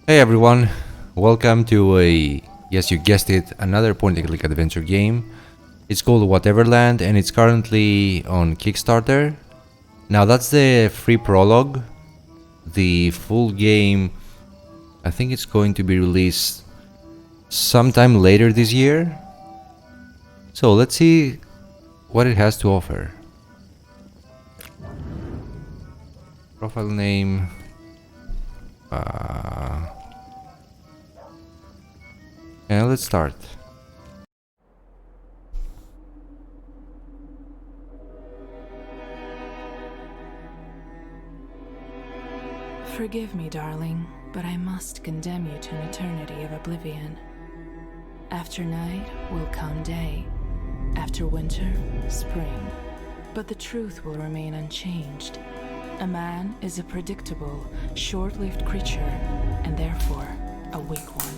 Hey everyone, welcome to yes you guessed it, another point-and-click adventure game. It's called Whateverland and it's currently on Kickstarter. Now that's the free prologue. The full game, I think it's going to be released sometime later this year. So let's see what it has to offer. Profile name. And let's start. Forgive me, darling, but I must condemn you to an eternity of oblivion. After night will come day. After winter, spring. But the truth will remain unchanged. A man is a predictable, short-lived creature, and therefore a weak one.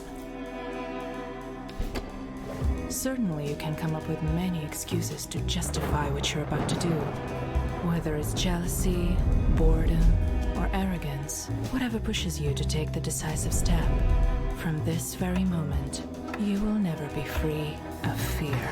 Certainly you can come up with many excuses to justify what you're about to do. Whether it's jealousy, boredom, or arrogance, whatever pushes you to take the decisive step. From this very moment, you will never be free of fear.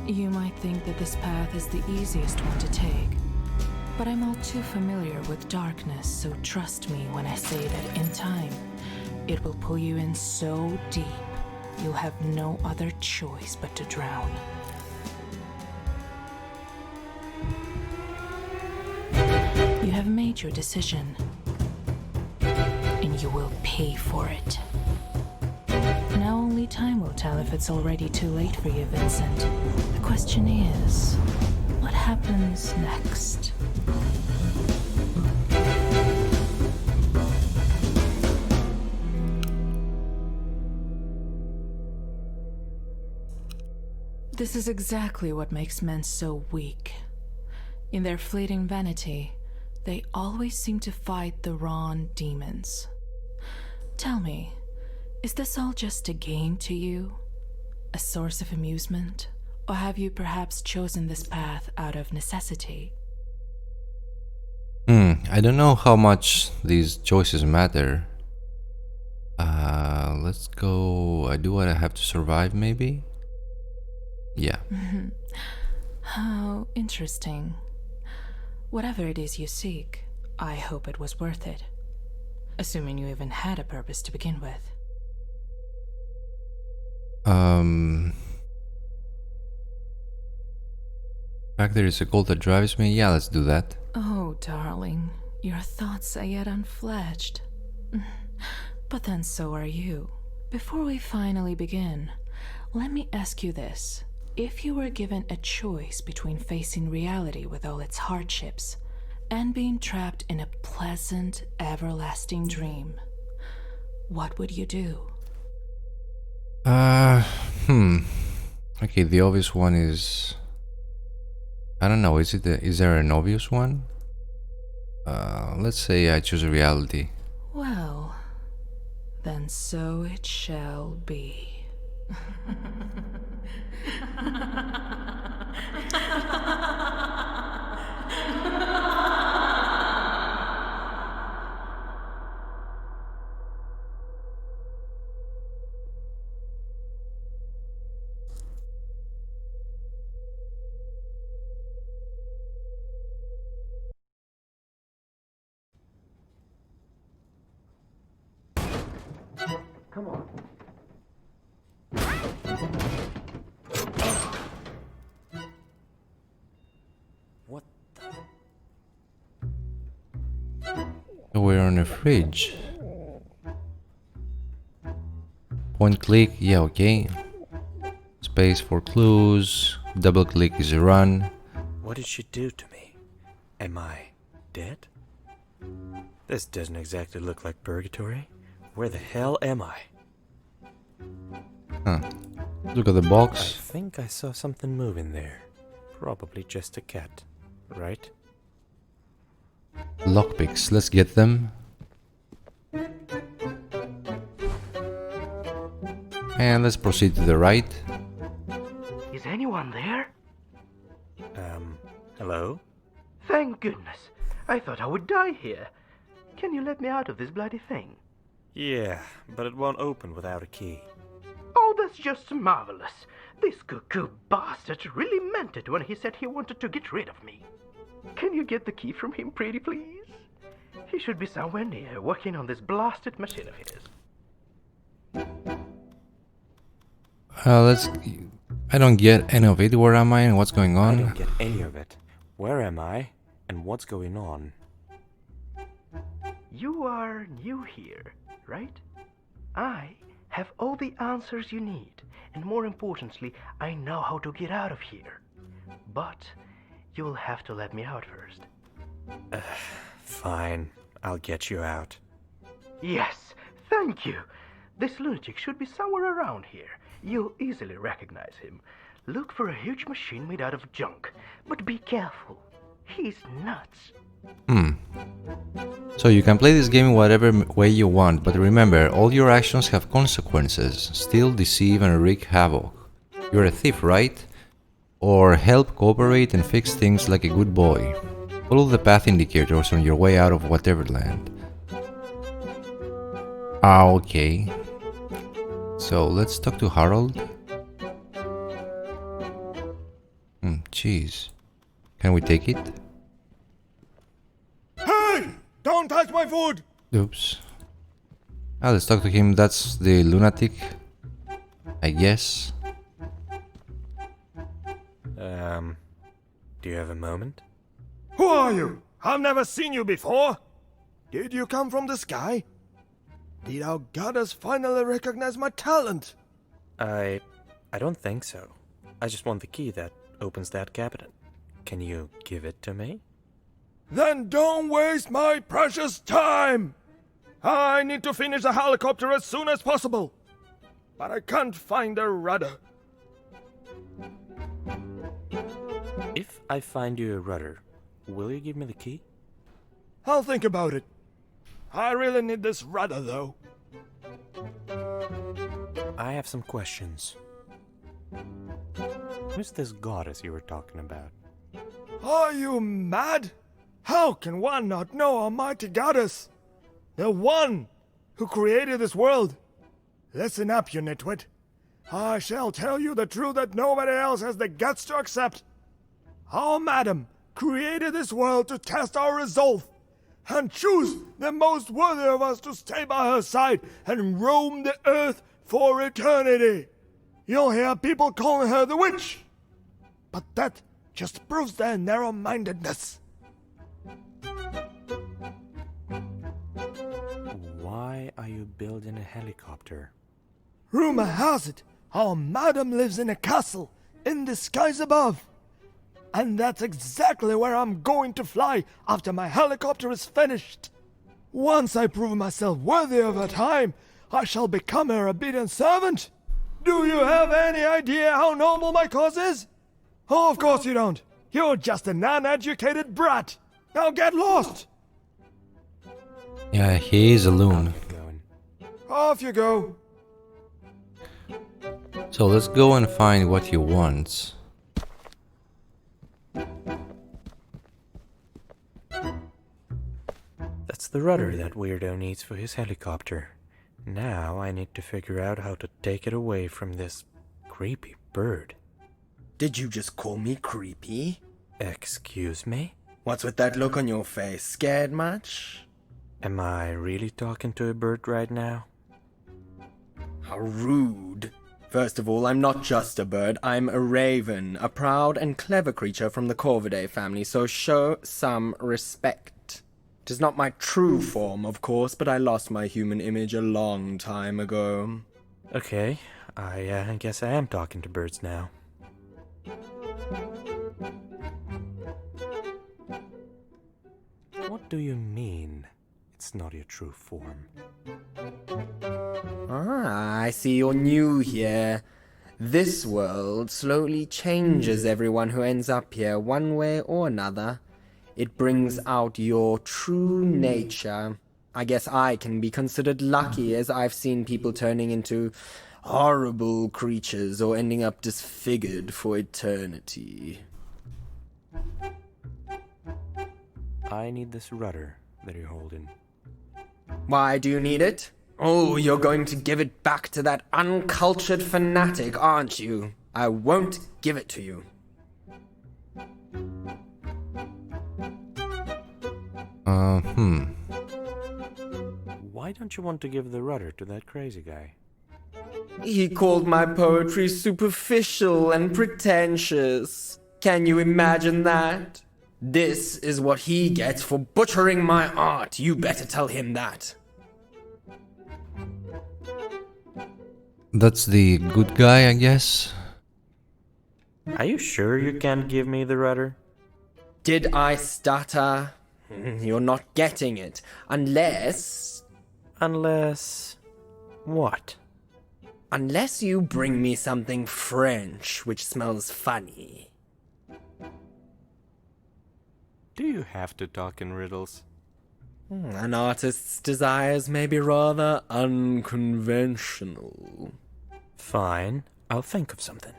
You might think that this path is the easiest one to take, but I'm all too familiar with darkness, so trust me when I say that in time, it will pull you in so deep, you'll have no other choice but to drown. You have made your decision, and you will pay for it. Now only time will tell if it's already too late for you, Vincent. The question is, what happens next? This is exactly what makes men so weak. In their fleeting vanity, they always seem to fight the wrong demons. Tell me, is this all just a game to you? A source of amusement? Or have you perhaps chosen this path out of necessity? I don't know how much these choices matter. Let's go. I do what I have to survive, maybe? Yeah. How interesting. Whatever it is you seek, I hope it was worth it. Assuming you even had a purpose to begin with. Back there is a goal that drives me. Yeah, let's do that. Oh, darling, your thoughts are yet unfledged. But then so are you. Before we finally begin, let me ask you this. If you were given a choice between facing reality with all its hardships and being trapped in a pleasant, everlasting dream, what would you do? Okay, the obvious one is... I don't know, is there an obvious one? Let's say I choose reality. Well, then so it shall be. Come on. What the? We're on a fridge. Point click, yeah, okay. Space for clues. Double click is a run. What did she do to me? Am I dead? This doesn't exactly look like purgatory. Where the hell am I? Huh. Look at the I box. think I saw something moving there. Probably just a cat, right? Lockpicks, let's get them. And let's proceed to the right. Is anyone there? Hello? Thank goodness. I thought I would die here. Can you let me out of this bloody thing? Yeah, but it won't open without a key. Oh, that's just marvelous. This cuckoo bastard really meant it when he said he wanted to get rid of me. Can you get the key from him, pretty please? He should be somewhere near, working on this blasted machine of his. I don't get any of it. Where am I and what's going I on? don't get any of it. Where am I? And what's going on? You are new here, right? I have all the answers you need, and more importantly, I know how to get out of here. But you'll have to let me out first. Fine. I'll get you out. Yes, thank you. This lunatic should be somewhere around here. You'll easily recognize him. Look for a huge machine made out of junk, but be careful. He's nuts. So you can play this game whatever way you want, but remember, all your actions have consequences. Steal, deceive, and wreak havoc. You're a thief, right? Or help, cooperate, and fix things like a good boy. Follow the path indicators on your way out of Whateverland. Okay. So let's talk to Harold. Jeez. Can we take it? Hey! Don't touch my food! Oops. Let's talk to him. That's the lunatic, I guess. Do you have a moment? Who are you? I've never seen you before. Did you come from the sky? Did our goddess finally recognize my talent? I don't think so. I just want the key that opens that cabinet. Can you give it to me? Then don't waste my precious time! I need to finish the helicopter as soon as possible. But I can't find a rudder. If I find you a rudder, will you give me the key? I'll think about it. I really need this rudder, though. I have some questions. Who's this goddess you were talking about? Are you mad? How can one not know Almighty Goddess? The one who created this world. Listen up, you nitwit. I shall tell you the truth that nobody else has the guts to accept. Our madam created this world to test our resolve and choose the most worthy of us to stay by her side and roam the earth for eternity. You'll hear people calling her the witch, but that just proves their narrow-mindedness. Why are you building a helicopter? Rumor has it, our madam lives in a castle in the skies above. And that's exactly where I'm going to fly after my helicopter is finished. Once I prove myself worthy of her time, I shall become her obedient servant. Do you have any idea how noble my cause is? Oh, of course you don't. You're just an uneducated brat. Now get lost. Yeah, he is a loon. Off you go. So let's go and find what he wants. That's the rudder that weirdo needs for his helicopter. Now I need to figure out how to take it away from this creepy bird. Did you just call me creepy? Excuse me? What's with that look on your face? Scared much? Am I really talking to a bird right now? How rude. First of all, I'm not just a bird, I'm a raven, a proud and clever creature from the Corvidae family, so show some respect. It is not my true form, of course, but I lost my human image a long time ago. Okay, I guess I am talking to birds now. What do you mean, it's not your true form? Ah, I see you're new here. This world slowly changes everyone who ends up here one way or another. It brings out your true nature. I guess I can be considered lucky, as I've seen people turning into horrible creatures or ending up disfigured for eternity. I need this rudder that you're holding. Why do you need it? Oh, you're going to give it back to that uncultured fanatic, aren't you? I won't give it to you. Why don't you want to give the rudder to that crazy guy? He called my poetry superficial and pretentious. Can you imagine that? This is what he gets for butchering my art. You better tell him that. That's the good guy, I guess. Are you sure you can't give me the rudder? Did I stutter? You're not getting it. Unless What? Unless you bring me something French which smells funny. Do you have to talk in riddles? An artist's desires may be rather unconventional. Fine, I'll think of something.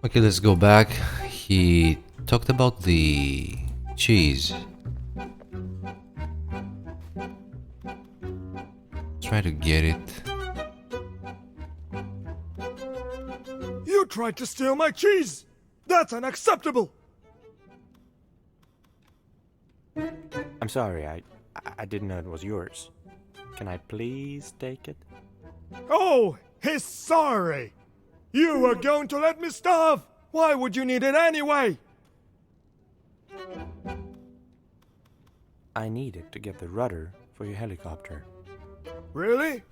Okay, let's go back. He talked about the cheese. Try to get it. You tried to steal my cheese! That's unacceptable! I'm sorry, I didn't know it was yours. Can I please take it? Oh, he's sorry! You were going to let me starve! Why would you need it anyway? I need it to get the rudder for your helicopter. Really?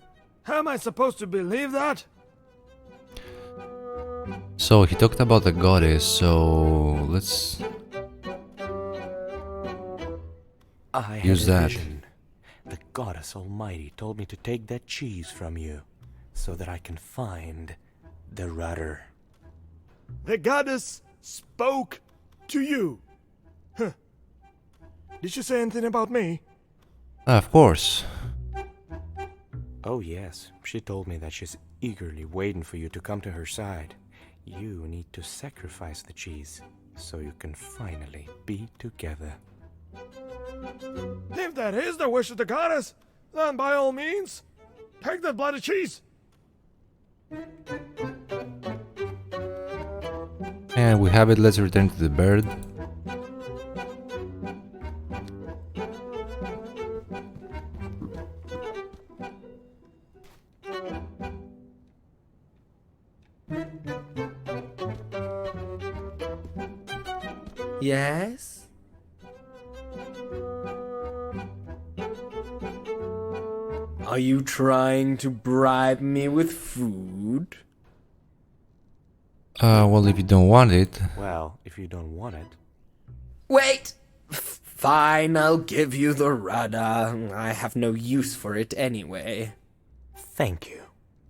How am I supposed to believe that? So he talked about the goddess, so let's I use had a that. vision. The goddess almighty told me to take that cheese from you, so that I can find the rudder. The goddess spoke to you. Huh. Did she say anything about me? Of course. Oh yes, she told me that she's eagerly waiting for you to come to her side. You need to sacrifice the cheese, so you can finally be together. If that is the wish of the goddess, then by all means, take that bloody cheese. And we have it. Let's return to the bird. Yes? Are you trying to bribe me with food? Well, if you don't want it. Well, if you don't want it, Wait! Fine, I'll give you the rudder. I have no use for it anyway. thank you.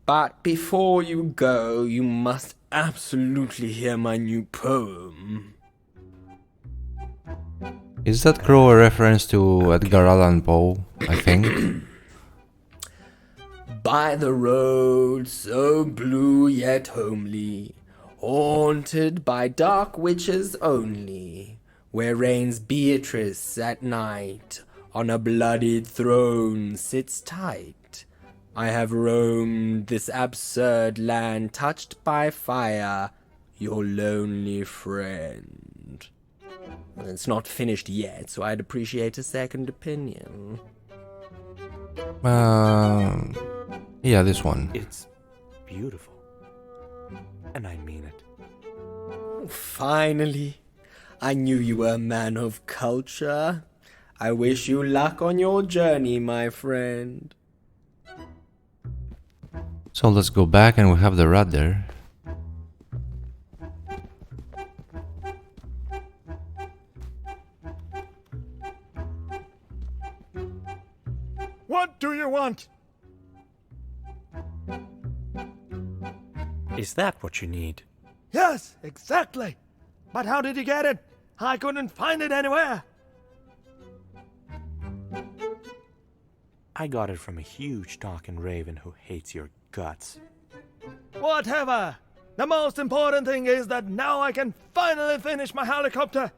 But before you go, you must absolutely hear my new poem. Is that crow a reference to Edgar Allan Poe? I think. By the road so blue yet homely, haunted by dark witches only, where reigns Beatrice at night, on a bloodied throne sits tight. I have roamed this absurd land, touched by fire, your lonely friend. It's not finished yet, so I'd appreciate a second opinion. Yeah, this one. It's beautiful. And I mean it. Finally, I knew you were a man of culture. I wish you luck on your journey, my friend. So let's go back and we have the rat there. What do you want? Is that what you need? Yes, exactly. But how did you get it? I couldn't find it anywhere. I got it from a huge talking raven who hates your guts. Whatever! The most important thing is that now I can finally finish my helicopter.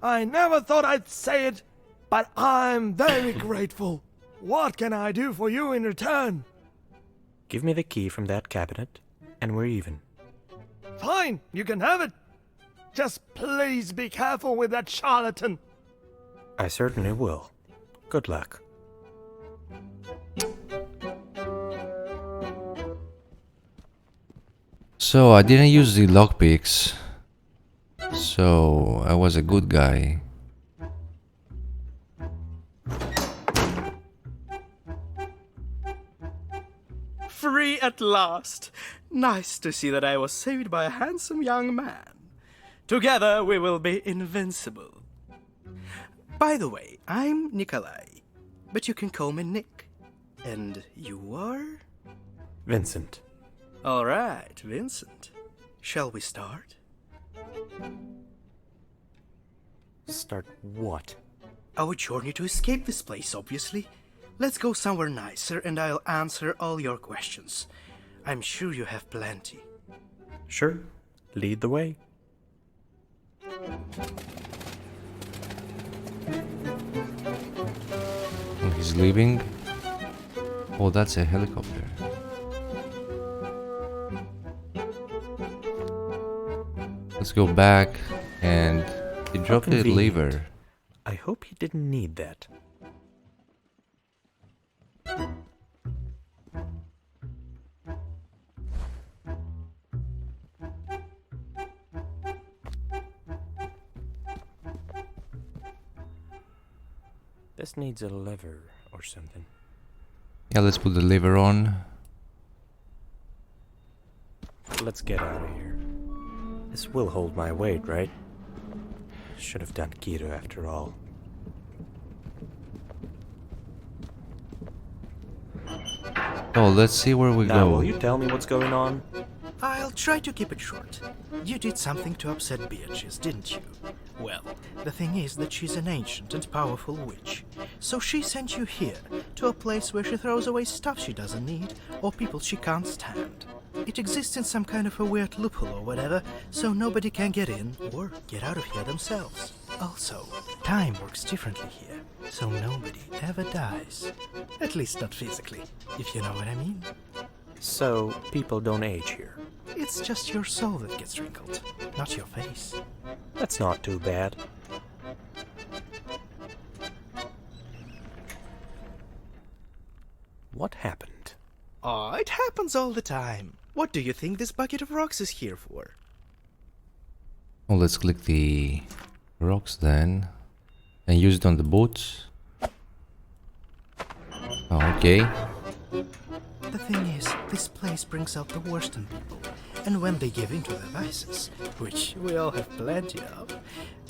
I never thought I'd say it, but I'm very grateful. What can I do for you in return? Give me the key from that cabinet, and we're even. Fine, you can have it. Just please be careful with that charlatan. I certainly will. Good luck. So I didn't use the lockpicks, so I was a good guy. Free at last! Nice to see that I was saved by a handsome young man. Together we will be invincible. By the way, I'm Nikolai, but you can call me Nick. And you are? Vincent. All right, Vincent. Shall we start? Start what? Our journey to escape this place, obviously. Let's go somewhere nicer and I'll answer all your questions. I'm sure you have plenty. Sure. Lead the way. Oh, he's leaving. Oh, that's a helicopter. Let's go back, and he dropped the convenient. lever. I hope he didn't need that. This needs a lever or something. Yeah, let's put the lever on. Let's get out of here. This will hold my weight, right? Should have done keto after all. Oh, let's see where we Now, go. will you tell me what's going on? I'll try to keep it short. You did something to upset Beatrice, didn't you? Well, the thing is that she's an ancient and powerful witch. So she sent you here, to a place where she throws away stuff she doesn't need, or people she can't stand. It exists in some kind of a weird loophole or whatever, so nobody can get in or get out of here themselves. Also, time works differently here, so nobody ever dies. At least not physically, if you know what I mean. So, people don't age here. It's just your soul that gets wrinkled, not your face. That's not too bad. What happened? Oh, it happens all the time. What do you think this bucket of rocks is here for? Oh, let's click the rocks then, and use it on the boots. Oh, okay. The thing is, this place brings out the worst in people, and when they give in to their vices, which we all have plenty of,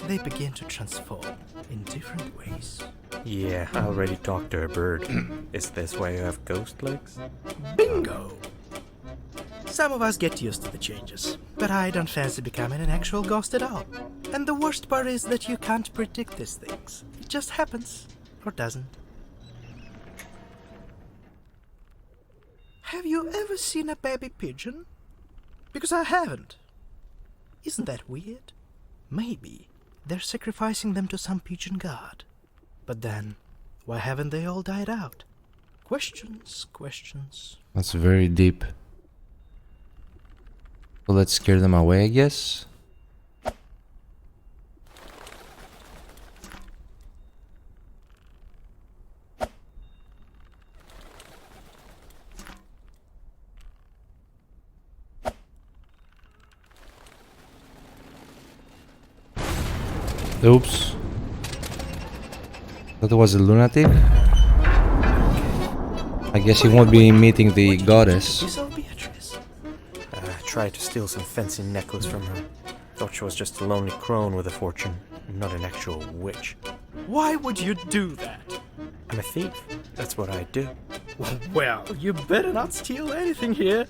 they begin to transform in different ways. Yeah, I already talked to a bird. Is this why you have ghost legs? Bingo! Some of us get used to the changes, but I don't fancy becoming an actual ghost at all. And the worst part is that you can't predict these things. It just happens, or doesn't. Have you ever seen a baby pigeon? Because I haven't. Isn't that weird? Maybe they're sacrificing them to some pigeon god. But then, why haven't they all died out? Questions, questions. That's very deep. So let's scare them away, I guess. Oops. That was a lunatic. I guess he won't be meeting the goddess. You saw Beatrice. Tried to steal some fancy necklace from her. Thought she was just a lonely crone with a fortune, not an actual witch. Why would you do that? I'm a thief. That's what I do. Well, you better not steal anything here.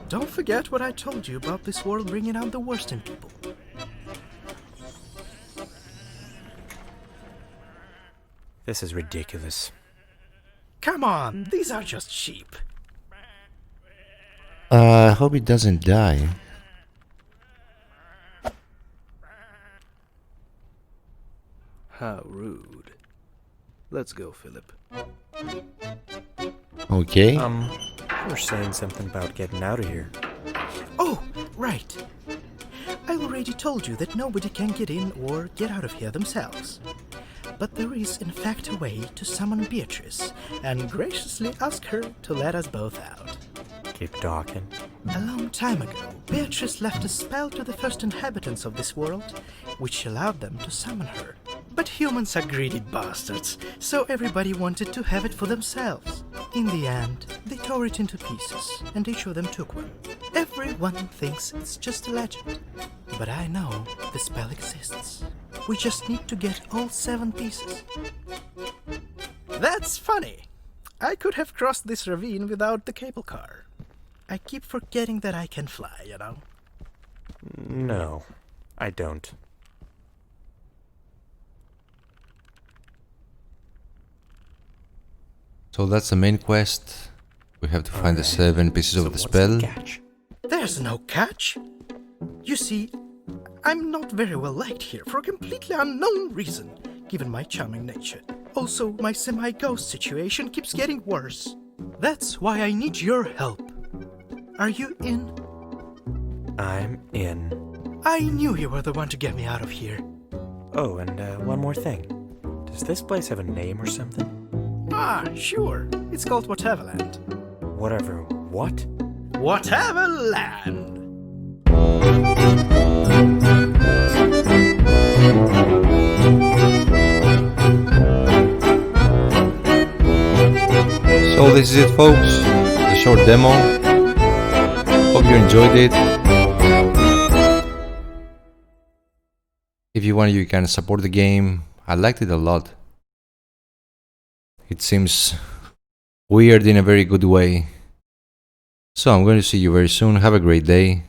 Don't forget what I told you about this world bringing out the worst in people. This is ridiculous. Come on, these are just sheep. I hope it doesn't die. How rude. Let's go, Philip. Okay. You were saying something about getting out of here. Oh, right. I already told you that nobody can get in or get out of here themselves. But there is in fact a way to summon Beatrice and graciously ask her to let us both out. Keep talking. A long time ago, Beatrice left a spell to the first inhabitants of this world, which allowed them to summon her. But humans are greedy bastards, so everybody wanted to have it for themselves. In the end, they tore it into pieces, and each of them took one. Everyone thinks it's just a legend, but I know the spell exists. We just need to get all 7 pieces. That's funny. I could have crossed this ravine without the cable car. I keep forgetting that I can fly, you know. No, I don't. So that's the main quest. We have to find the 7 pieces of the spell. Catch? There's no catch. You see, I'm not very well liked here for a completely unknown reason, given my charming nature. Also, my semi-ghost situation keeps getting worse. That's why I need your help. Are you in? I'm in. I knew you were the one to get me out of here. Oh, and one more thing. Does this place have a name or something? Ah, sure. It's called Whateverland. Whatever. What? Whateverland! So this is it, folks. The short demo. Hope you enjoyed it. If you want, you can support the game. I liked it a lot. It seems weird in a very good way. So I'm going to see you very soon. Have a great day.